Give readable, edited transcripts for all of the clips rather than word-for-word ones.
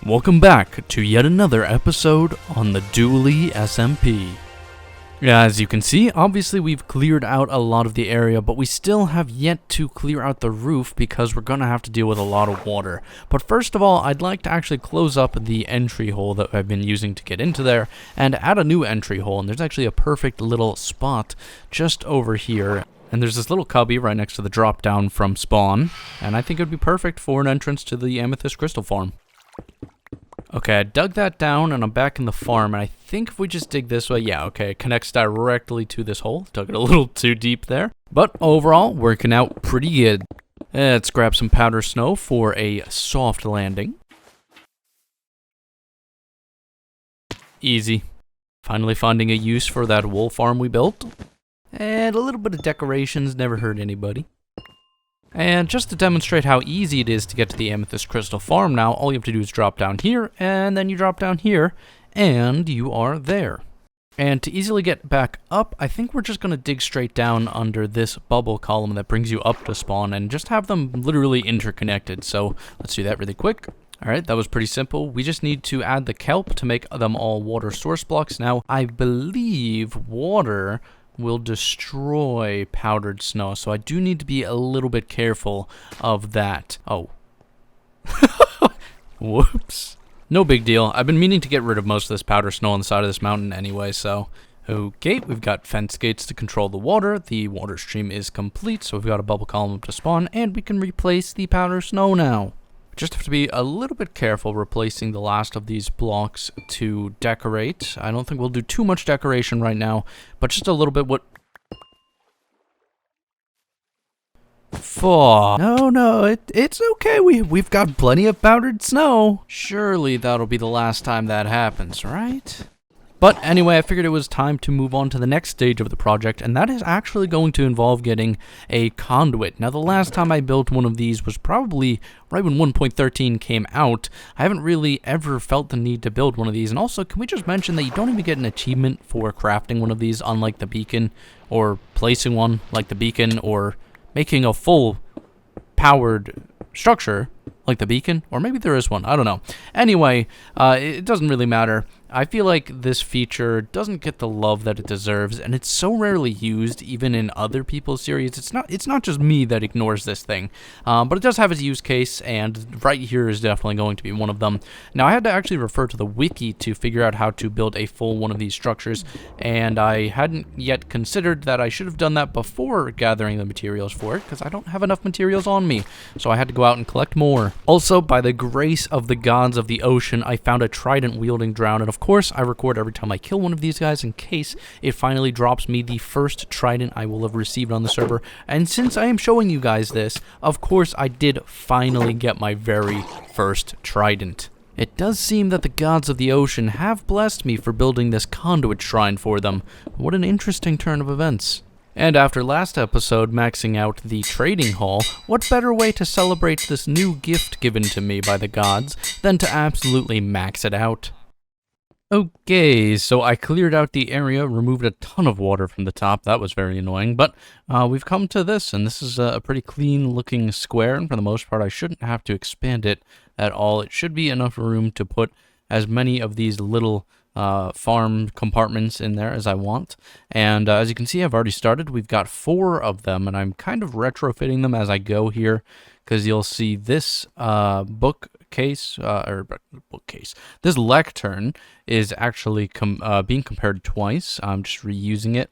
Welcome back to yet another episode on the Dually SMP. As you can see, obviously we've cleared out a lot of the area, but we still have yet to clear out the roof because we're gonna have to deal with a lot of water. But first of all, I'd like to actually close up the entry hole that I've been using to get into there and add a new entry hole, and there's actually a perfect little spot just over here. And there's this little cubby right next to the drop down from spawn, and I think it would be perfect for an entrance to the Amethyst crystal farm. Okay, I dug that down and I'm back in the farm, and I think if we just dig this way, yeah, okay, it connects directly to this hole. Dug it a little too deep there. But overall, working out pretty good. Let's grab some powder snow for a soft landing. Easy. Finally finding a use for that wool farm we built. And a little bit of decorations never hurt anybody. And just to demonstrate how easy it is to get to the Amethyst Crystal Farm now, all you have to do is drop down here, and then you drop down here, and you are there. And to easily get back up, I think we're just going to dig straight down under this bubble column that brings you up to spawn, and just have them literally interconnected. So let's do that really quick. Alright, that was pretty simple. We just need to add the kelp to make them all water source blocks. Now, I believe water will destroy powdered snow, so I do need to be a little bit careful of that. Oh. Whoops. No big deal. I've been meaning to get rid of most of this powder snow on the side of this mountain anyway, so... Okay, we've got fence gates to control the water. The water stream is complete, so we've got a bubble column up to spawn, and we can replace the powder snow now. Just have to be a little bit careful replacing the last of these blocks to decorate. I don't think we'll do too much decoration right now, but just a little bit what... No, it's okay. We've got plenty of powdered snow. Surely that'll be the last time that happens, right? But anyway, I figured it was time to move on to the next stage of the project, and that is actually going to involve getting a conduit. Now, the last time I built one of these was probably right when 1.13 came out. I haven't really ever felt the need to build one of these, and also, can we just mention that you don't even get an achievement for crafting one of these, unlike the beacon, or placing one like the beacon, or making a full powered structure like the beacon, or maybe there is one, I don't know. Anyway, it doesn't really matter. I feel like this feature doesn't get the love that it deserves, and it's so rarely used, even in other people's series. It's not just me that ignores this thing, but it does have its use case, and right here is definitely going to be one of them. Now, I had to actually refer to the wiki to figure out how to build a full one of these structures, and I hadn't yet considered that I should have done that before gathering the materials for it, because I don't have enough materials on me, so I had to go out and collect more. Also, by the grace of the gods of the ocean, I found a trident-wielding drown, and of course, I record every time I kill one of these guys in case it finally drops me the first trident I will have received on the server. And since I am showing you guys this, of course I did finally get my very first trident. It does seem that the gods of the ocean have blessed me for building this conduit shrine for them. What an interesting turn of events. And after last episode maxing out the trading hall, what better way to celebrate this new gift given to me by the gods than to absolutely max it out? Okay, so I cleared out the area, removed a ton of water from the top. That was very annoying, but we've come to this, and this is a pretty clean-looking square, and for the most part, I shouldn't have to expand it at all. It should be enough room to put as many of these little farm compartments in there as I want. And as you can see, I've already started. We've got 4 of them, and I'm kind of retrofitting them as I go here, because you'll see this bookcase, this lectern is actually being compared twice. I'm just reusing it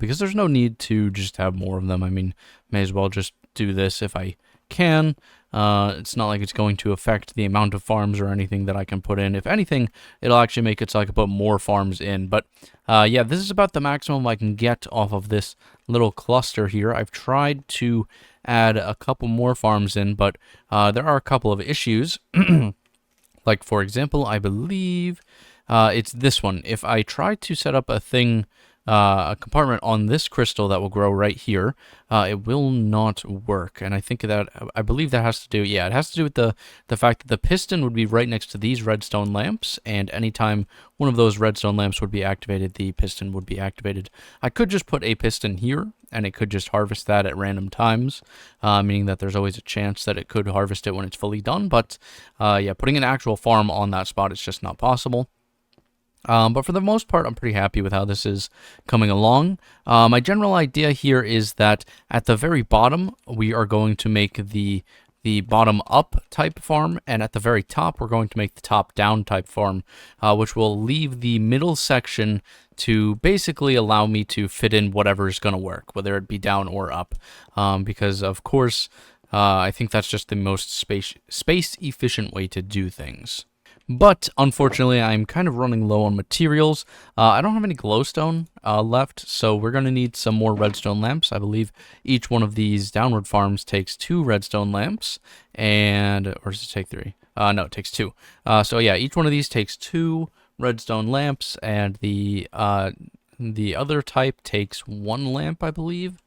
because there's no need to just have more of them. I mean, may as well just do this if I can. It's not like it's going to affect the amount of farms or anything that I can put in. If anything, it'll actually make it so I can put more farms in. But yeah, this is about the maximum I can get off of this little cluster here. I've tried to add a couple more farms in, but there are a couple of issues. Like, for example, I believe it's this one. If I try to set up a thing a compartment on this crystal that will grow right here, it will not work. And I think that, I believe that has to do, yeah, it has to do with the fact that the piston would be right next to these redstone lamps, and anytime one of those redstone lamps would be activated, the piston would be activated. I could just put a piston here, and it could just harvest that at random times, meaning that there's always a chance that it could harvest it when it's fully done, but yeah, putting an actual farm on that spot is just not possible. But for the most part, I'm pretty happy with how this is coming along. My general idea here is that at the very bottom, we are going to make the bottom up type farm, and at the very top, we're going to make the top down type farm, which will leave the middle section to basically allow me to fit in whatever is going to work, whether it be down or up, because of course, I think that's just the most space efficient way to do things. But, unfortunately, I'm kind of running low on materials. I don't have any glowstone left, so we're going to need some more redstone lamps. I believe each one of these downward farms takes 2 redstone lamps, and, or does it take 3? No, it takes 2. So yeah, each one of these takes 2 redstone lamps, and the other type takes 1 lamp, I believe.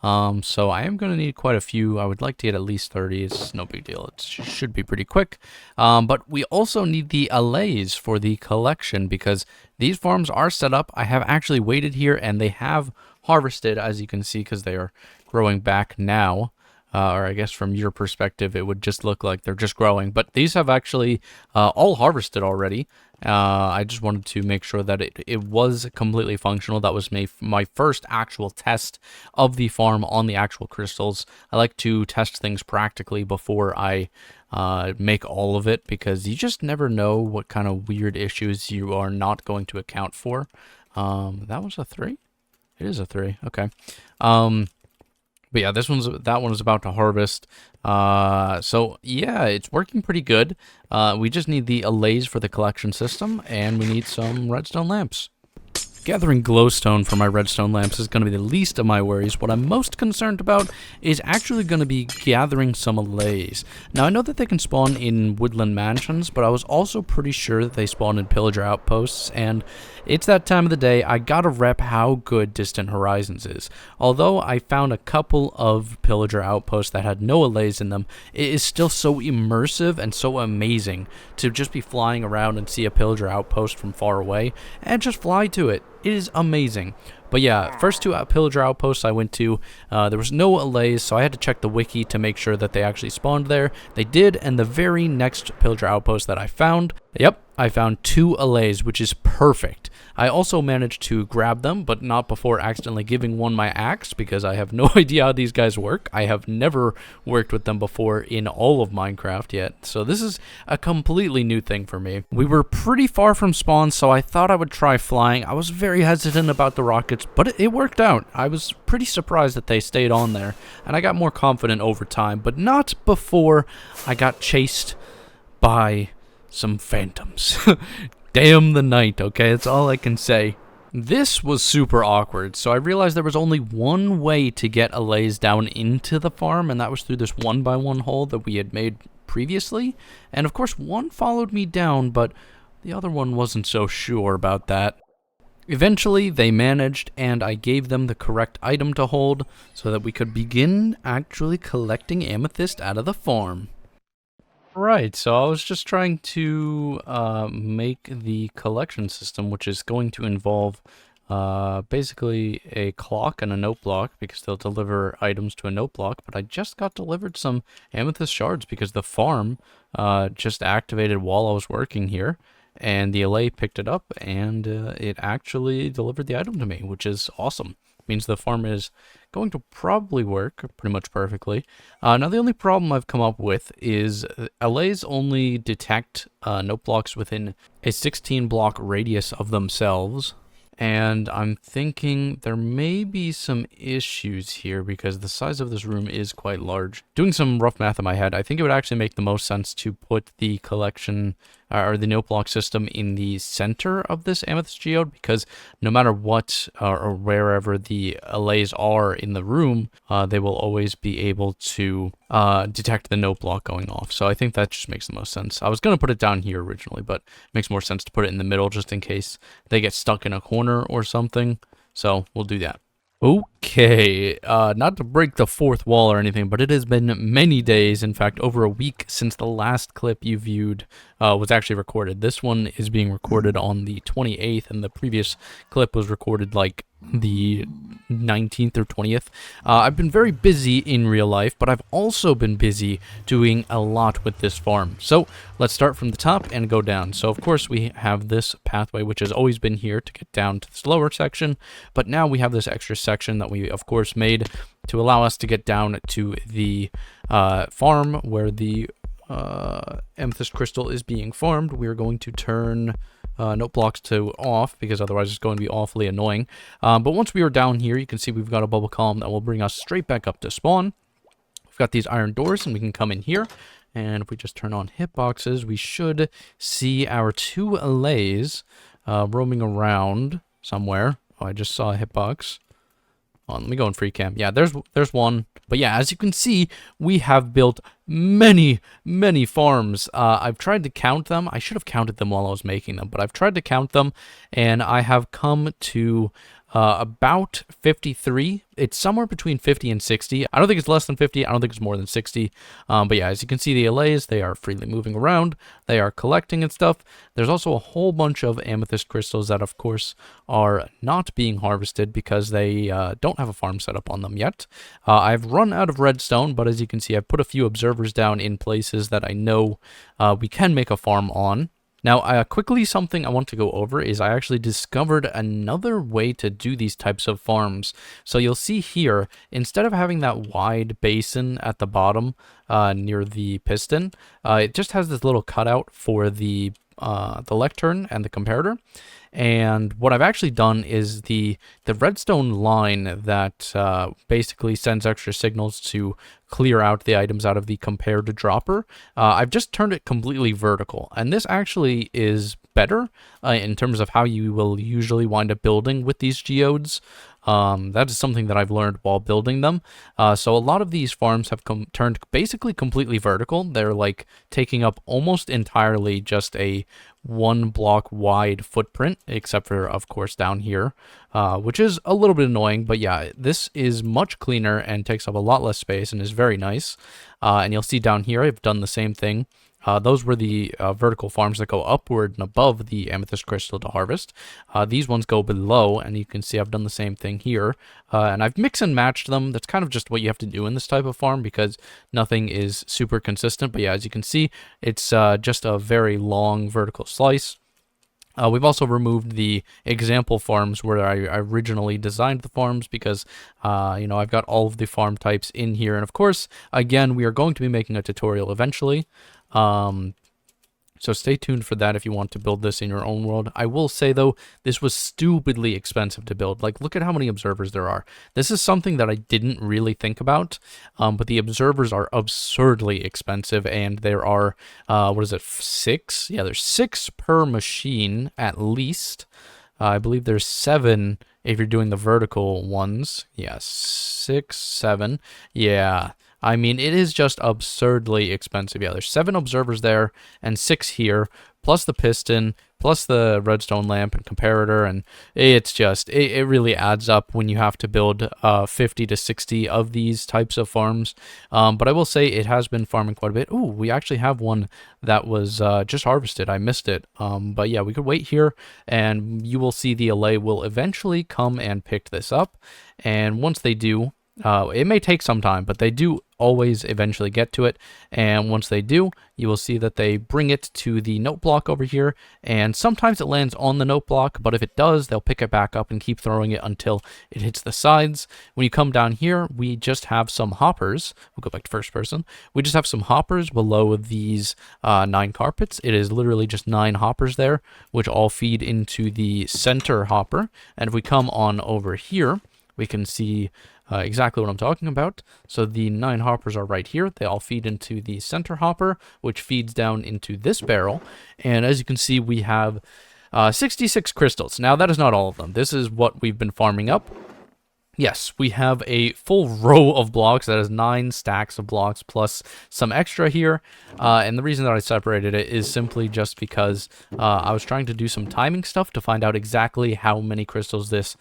So I am going to need quite a few. I would like to get at least 30. It's no big deal. It should be pretty quick. But we also need the allays for the collection because these farms are set up. I have actually waited here and they have harvested, as you can see, because they are growing back now. Or I guess from your perspective, it would just look like they're just growing. But these have actually all harvested already. I just wanted to make sure that it was completely functional. That was my first actual test of the farm on the actual crystals. I like to test things practically before I make all of it, because you just never know what kind of weird issues you are not going to account for. That was a 3? It is a 3. Okay. But yeah, that one is about to harvest. So yeah, it's working pretty good. We just need the allays for the collection system, and we need some redstone lamps. Gathering glowstone for my redstone lamps is going to be the least of my worries. What I'm most concerned about is actually going to be gathering some allays. Now, I know that they can spawn in woodland mansions, but I was also pretty sure that they spawn in pillager outposts, and it's that time of the day. I gotta rep how good Distant Horizons is. Although I found a couple of pillager outposts that had no allays in them, it is still so immersive and so amazing to just be flying around and see a pillager outpost from far away and just fly to it. It is amazing. But yeah, first 2 pillager outposts I went to, there was no allays, so I had to check the wiki to make sure that they actually spawned there. They did, and the very next pillager outpost that I found, yep, I found 2 allays, which is perfect. I also managed to grab them, but not before accidentally giving one my axe, because I have no idea how these guys work. I have never worked with them before in all of Minecraft yet, so this is a completely new thing for me. We were pretty far from spawn, so I thought I would try flying. I was very hesitant about the rockets, but it worked out. I was pretty surprised that they stayed on there, and I got more confident over time, but not before I got chased by some phantoms. Damn the night, okay? That's all I can say. This was super awkward, so I realized there was only one way to get allays down into the farm, and that was through this 1x1 hole that we had made previously. And of course, one followed me down, but the other one wasn't so sure about that. Eventually, they managed, and I gave them the correct item to hold so that we could begin actually collecting amethyst out of the farm. Right, so I was just trying to make the collection system, which is going to involve basically a clock and a note block, because they'll deliver items to a note block, but I just got delivered some amethyst shards because the farm just activated while I was working here, and the allay picked it up, and it actually delivered the item to me, which is awesome. Means the farm is going to probably work pretty much perfectly. Now, the only problem I've come up with is allays only detect note blocks within a 16 block radius of themselves. And I'm thinking there may be some issues here because the size of this room is quite large. Doing some rough math in my head, I think it would actually make the most sense to put the collection or the note block system in the center of this amethyst geode, because no matter what or wherever the allays are in the room, they will always be able to detect the note block going off. So I think that just makes the most sense. I was going to put it down here originally, but it makes more sense to put it in the middle just in case they get stuck in a corner or something. So we'll do that. Okay, not to break the fourth wall or anything, but it has been many days, in fact, over a week since the last clip you viewed was actually recorded. This one is being recorded on the 28th, and the previous clip was recorded, like, the 19th or 20th. I've been very busy in real life, but I've also been busy doing a lot with this farm. So let's start from the top and go down. So of course we have this pathway, which has always been here to get down to this lower section, but now we have this extra section that we of course made to allow us to get down to the farm where the amethyst crystal is being farmed. We're going to turn note blocks to off, because otherwise it's going to be awfully annoying. But once we are down here, you can see we've got a bubble column that will bring us straight back up to spawn. We've got these iron doors, and we can come in here. And if we just turn on hitboxes, we should see our 2 allays roaming around somewhere. Oh, I just saw a hitbox. Let me go in free cam. Yeah, there's one. But yeah, as you can see, we have built many farms. I've tried to count them. I should have counted them while I was making them, but I've tried to count them, and I have come to about 53. It's somewhere between 50 and 60. I don't think it's less than 50. I don't think it's more than 60. But yeah, as you can see, the allays, they are freely moving around. They are collecting and stuff. There's also a whole bunch of amethyst crystals that, of course, are not being harvested because they don't have a farm set up on them yet. I've run out of redstone, but as you can see, I've put a few observers down in places that I know we can make a farm on. Now, quickly, something I want to go over is I actually discovered another way to do these types of farms. So you'll see here, instead of having that wide basin at the bottom near the piston, it just has this little cutout for the lectern and the comparator. And what I've actually done is the redstone line that basically sends extra signals to clear out the items out of the comparator dropper. I've just turned it completely vertical, and this actually is better in terms of how you will usually wind up building with these geodes. That is something that I've learned while building them. So a lot of these farms have turned basically completely vertical. They're like taking up almost entirely just a 1 block wide footprint, except for, of course, down here, which is a little bit annoying. But yeah, this is much cleaner and takes up a lot less space and is very nice. And you'll see down here, I've done the same thing. Those were the vertical farms that go upward and above the amethyst crystal to harvest. These ones go below, and you can see I've done the same thing here. And I've mixed and matched them. That's kind of just what you have to do in this type of farm because nothing is super consistent. But yeah, as you can see, it's just a very long vertical slice. We've also removed the example farms where I originally designed the farms because, you know, I've got all of the farm types in here. And of course, again, we are going to be making a tutorial eventually. So stay tuned for that if you want to build this in your own world. I will say, though, this was stupidly expensive to build. Like, look at how many observers there are. This is something that I didn't really think about, but the observers are absurdly expensive, and there are, 6? Yeah, there's 6 per machine, at least. I believe there's 7 if you're doing the vertical ones. Yeah, 6, 7. Yeah. I mean, it is just absurdly expensive. Yeah, there's 7 observers there and 6 here, plus the piston, plus the redstone lamp and comparator, and it's just, it really adds up when you have to build 50 to 60 of these types of farms. But I will say it has been farming quite a bit. Ooh, we actually have one that was just harvested. I missed it. But yeah, we could wait here, and you will see the allay will eventually come and pick this up. And once they do, it may take some time, but they do always eventually get to it. And once they do, you will see that they bring it to the note block over here. And sometimes it lands on the note block, but if it does, they'll pick it back up and keep throwing it until it hits the sides. When you come down here, we just have some hoppers. We'll go back to first person. We just have some hoppers below these 9 carpets. It is literally just 9 hoppers there, which all feed into the center hopper. And if we come on over here, we can see exactly what I'm talking about. So the 9 hoppers are right here. They all feed into the center hopper, which feeds down into this barrel. And as you can see, we have 66 crystals. Now, that is not all of them. This is what we've been farming up. Yes, we have a full row of blocks. That is 9 stacks of blocks plus some extra here. And the reason that I separated it is simply just because I was trying to do some timing stuff to find out exactly how many crystals this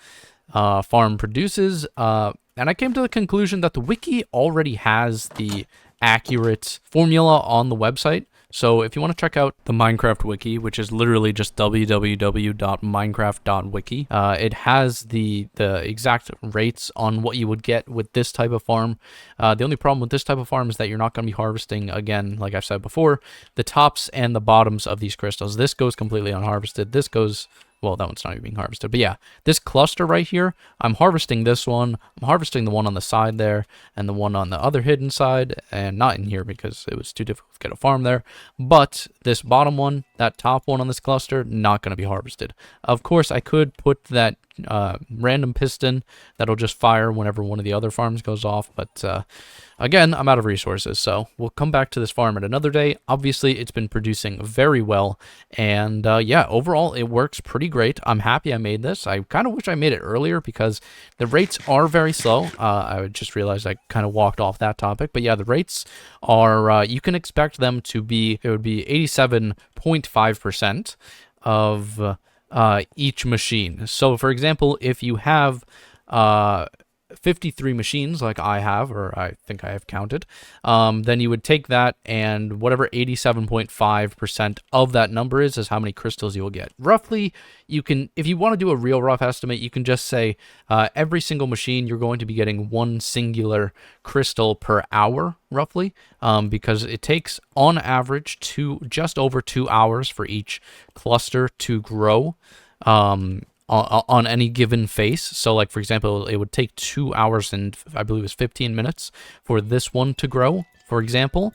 farm produces. And I came to the conclusion that the wiki already has the accurate formula on the website. So if you want to check out the Minecraft wiki, which is literally just www.minecraft.wiki, it has the exact rates on what you would get with this type of farm. The only problem with this type of farm is that you're not going to be harvesting, again, like I've said before, the tops and the bottoms of these crystals. This goes completely unharvested. This goes... Well, that one's not even being harvested. But yeah, this cluster right here, I'm harvesting this one. I'm harvesting the one on the side there and the one on the other hidden side. And not in here because it was too difficult to get a farm there. But this bottom one, that top one on this cluster, not going to be harvested. Of course, I could put that random piston that'll just fire whenever one of the other farms goes off. But again, I'm out of resources. So we'll come back to this farm at another day. Obviously, it's been producing very well. And yeah, overall, it works pretty great. I'm happy I made this. I kind of wish I made it earlier because the rates are very slow. I just realized I kind of walked off that topic. But yeah, the rates are, you can expect them to be, it would be 87.5% of each machine. So for example, if you have 53 machines like I have, or I think I have counted, then you would take that and whatever 87.5% of that number is how many crystals you will get. Roughly, you can, if you want to do a real rough estimate, you can just say every single machine you're going to be getting one singular crystal per hour, roughly, because it takes on average just over 2 hours for each cluster to grow. On any given face. So like, for example, it would take 2 hours and I believe it was 15 minutes for this one to grow, for example.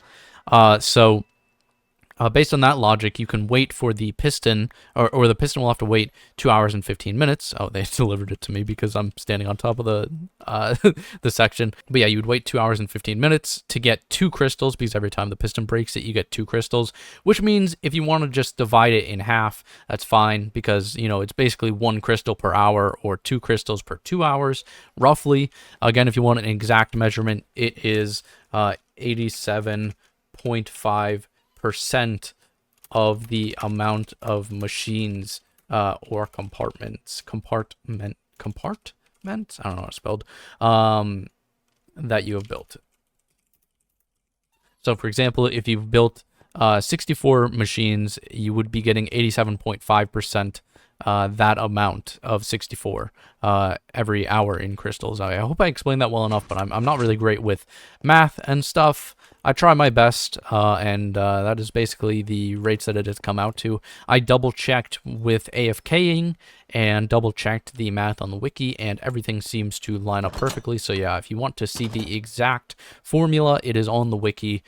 Based on that logic, you can wait for the piston, or the piston will have to wait 2 hours and 15 minutes. Oh, they delivered it to me because I'm standing on top of the the section. But yeah, you would wait 2 hours and 15 minutes to get 2 crystals, because every time the piston breaks it, you get 2 crystals, which means if you want to just divide it in half, that's fine, because, you know, it's basically 1 crystal per hour or 2 crystals per 2 hours, roughly. Again, if you want an exact measurement, it is 87.5% of the amount of machines or compartments, I don't know how it's spelled, that you have built. So for example, if you've built 64 machines, you would be getting 87.5% that amount of 64 every hour in crystals. I hope I explained that well enough, but I'm not really great with math and stuff. I try my best, and that is basically the rates that it has come out to. I double-checked with AFKing and double-checked the math on the wiki, and everything seems to line up perfectly. So yeah, if you want to see the exact formula, it is on the wiki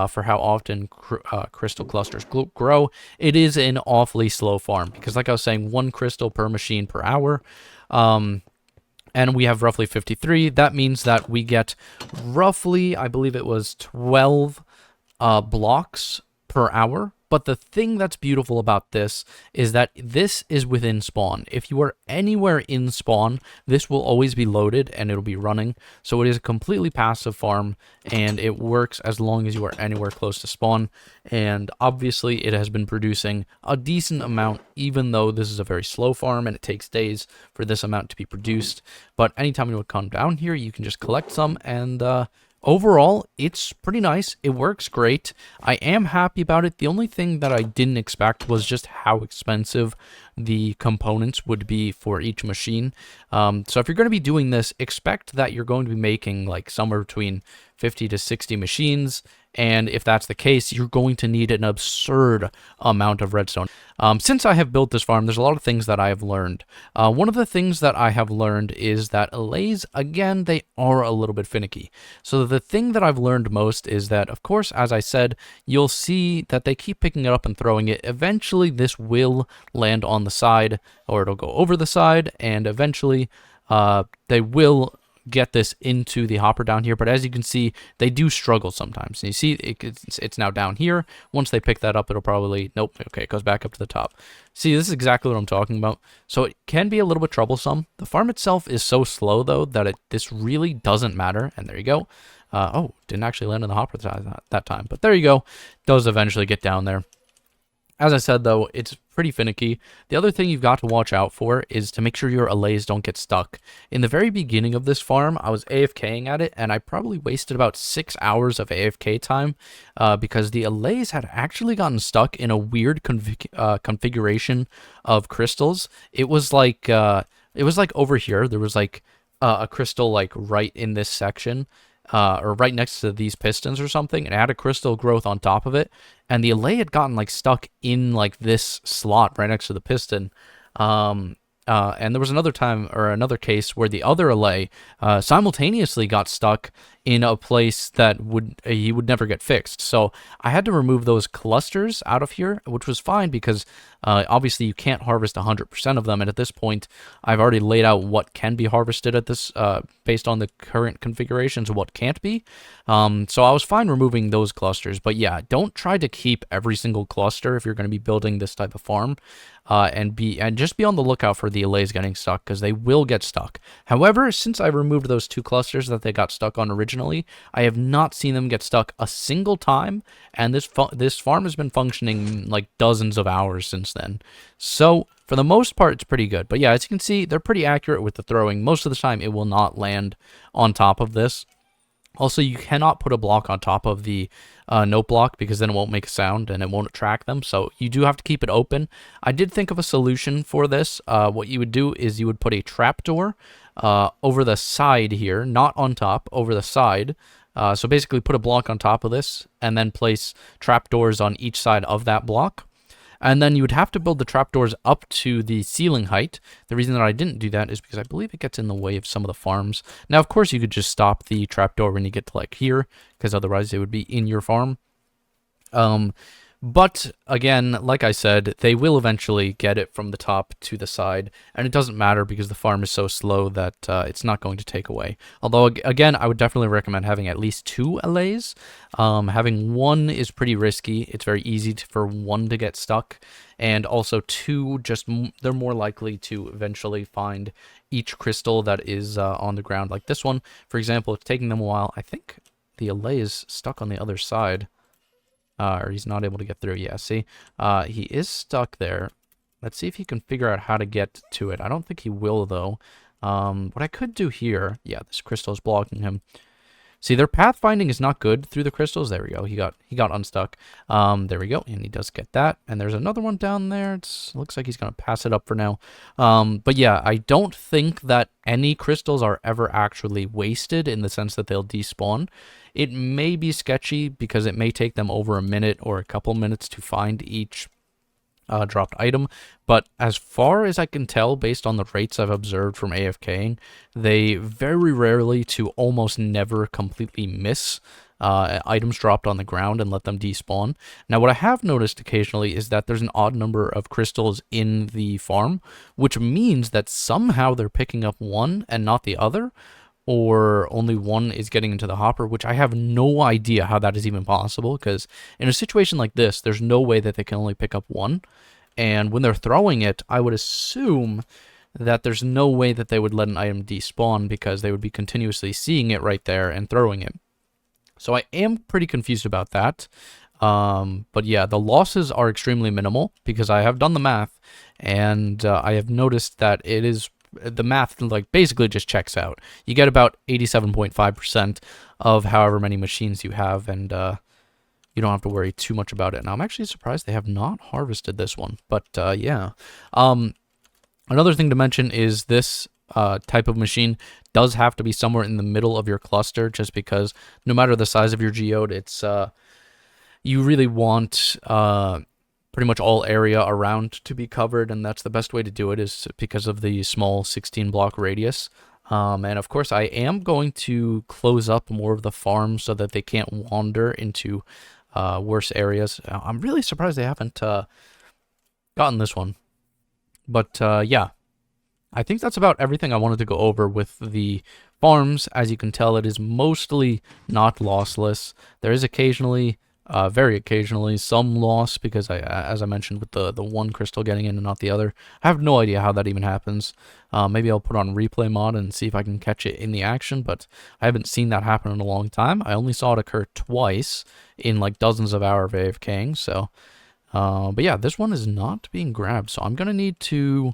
for how often crystal clusters grow. It is an awfully slow farm, because like I was saying, 1 crystal per machine per hour. And we have roughly 53. That means that we get roughly, I believe it was 12 blocks per hour. But the thing that's beautiful about this is that this is within spawn. If you are anywhere in spawn, this will always be loaded and it'll be running. So it is a completely passive farm, and it works as long as you are anywhere close to spawn. And obviously it has been producing a decent amount, even though this is a very slow farm and it takes days for this amount to be produced. But anytime you would come down here, you can just collect some, and overall, it's pretty nice. It works great. I am happy about it. The only thing that I didn't expect was just how expensive the components would be for each machine. So if you're going to be doing this, expect that you're going to be making like somewhere between 50 to 60 machines. And if that's the case, you're going to need an absurd amount of redstone. Since I have built this farm, there's a lot of things that I have learned. One of the things that I have learned is that allays, again, they are a little bit finicky. So the thing that I've learned most is that, of course, as I said, you'll see that they keep picking it up and throwing it. Eventually, this will land on the side, or it'll go over the side, and eventually they will get this into the hopper down here. But as you can see, they do struggle sometimes. And you see it's now down here. Once they pick that up, it'll probably, nope, okay, it goes back up to the top. See, this is exactly what I'm talking about. So it can be a little bit troublesome. The farm itself is so slow though that this really doesn't matter. And there you go. Oh, didn't actually land in the hopper that time, but there you go. Does eventually get down there. As I said, though, it's pretty finicky. The other thing you've got to watch out for is to make sure your allays don't get stuck. In the very beginning of this farm, I was AFKing at it, and I probably wasted about 6 hours of AFK time because the allays had actually gotten stuck in a weird configuration of crystals. It was like over here. There was like a crystal like right in this section. Or right next to these pistons or something, and it had a crystal growth on top of it, and the allay had gotten like stuck in like this slot right next to the piston. And there was another time or another case where the other allay simultaneously got stuck in a place that he would never get fixed. So I had to remove those clusters out of here, which was fine because obviously you can't harvest 100% of them. And at this point, I've already laid out what can be harvested at this based on the current configurations and what can't be. So I was fine removing those clusters. But yeah, don't try to keep every single cluster if you're going to be building this type of farm. And just be on the lookout for the allays getting stuck, because they will get stuck. However, since I removed those 2 clusters that they got stuck on originally, I have not seen them get stuck a single time, and this farm has been functioning like dozens of hours since then. So for the most part, it's pretty good. But yeah, as you can see, they're pretty accurate with the throwing. Most of the time, it will not land on top of this. Also, you cannot put a block on top of the note block, because then it won't make a sound and it won't attract them. So you do have to keep it open. I did think of a solution for this. What you would do is you would put a trapdoor over the side here, not on top, over the side. So basically put a block on top of this and then place trapdoors on each side of that block. And then you would have to build the trapdoors up to the ceiling height. The reason that I didn't do that is because I believe it gets in the way of some of the farms. Now, of course, you could just stop the trapdoor when you get to like here, because otherwise it would be in your farm. But again, like I said, they will eventually get it from the top to the side, and it doesn't matter because the farm is so slow that it's not going to take away. Although, again, I would definitely recommend having at least 2 allays. Having 1 is pretty risky. It's very easy for 1 to get stuck, and also 2, they're more likely to eventually find each crystal that is on the ground. Like this one, for example, it's taking them a while. I think the allay is stuck on the other side. Or he's not able to get through. Yeah, see? He is stuck there. Let's see if he can figure out how to get to it. I don't think he will, though. What I could do here... Yeah, this crystal is blocking him. See, their pathfinding is not good through the crystals. There we go. He got unstuck. There we go. And he does get that. And there's another one down there. It looks like he's going to pass it up for now. But yeah, I don't think that any crystals are ever actually wasted in the sense that they'll despawn. It may be sketchy because it may take them over a minute or a couple minutes to find each dropped item, but as far as I can tell, based on the rates I've observed from AFKing, they very rarely to almost never completely miss items dropped on the ground and let them despawn. Now, what I have noticed occasionally is that there's an odd number of crystals in the farm, which means that somehow they're picking up one and not the other, or only one is getting into the hopper, which I have no idea how that is even possible, because in a situation like this, there's no way that they can only pick up one. And when they're throwing it, I would assume that there's no way that they would let an item despawn, because they would be continuously seeing it right there and throwing it. So I am pretty confused about that. But yeah, the losses are extremely minimal, because I have done the math, and I have noticed that it is... the math like basically just checks out. You get about 87.5% of however many machines you have, and you don't have to worry too much about it. Now, I'm actually surprised they have not harvested this one, but yeah. Another thing to mention is this type of machine does have to be somewhere in the middle of your cluster, just because no matter the size of your geode, it's you really want pretty much all area around to be covered, and that's the best way to do it, is because of the small 16 block radius. And of course, I am going to close up more of the farm so that they can't wander into worse areas. I'm really surprised they haven't gotten this one. But yeah, I think that's about everything I wanted to go over with the farms. As you can tell, it is mostly not lossless. There is occasionally... very occasionally, some loss, because as I mentioned, with the one crystal getting in and not the other. I have no idea how that even happens. Maybe I'll put on replay mod and see if I can catch it in the action, but I haven't seen that happen in a long time. I only saw it occur twice in like dozens of hours of AFKing, so But yeah, this one is not being grabbed, so I'm going to need to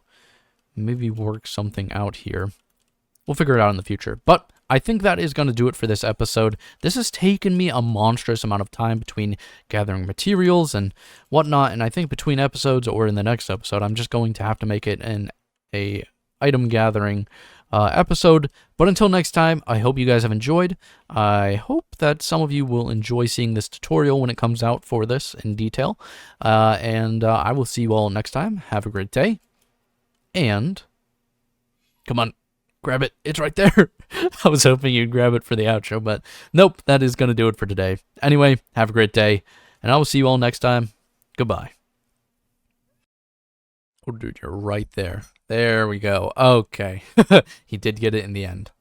maybe work something out here. We'll figure it out in the future. But I think that is going to do it for this episode. This has taken me a monstrous amount of time between gathering materials and whatnot, and I think between episodes or in the next episode, I'm just going to have to make it a item gathering episode. But until next time, I hope you guys have enjoyed. I hope that some of you will enjoy seeing this tutorial when it comes out for this in detail. And I will see you all next time. Have a great day. And come on. Grab it. It's right there. I was hoping you'd grab it for the outro, but nope, that is going to do it for today. Anyway, have a great day, and I will see you all next time. Goodbye. Oh, dude, you're right there. There we go. Okay. He did get it in the end.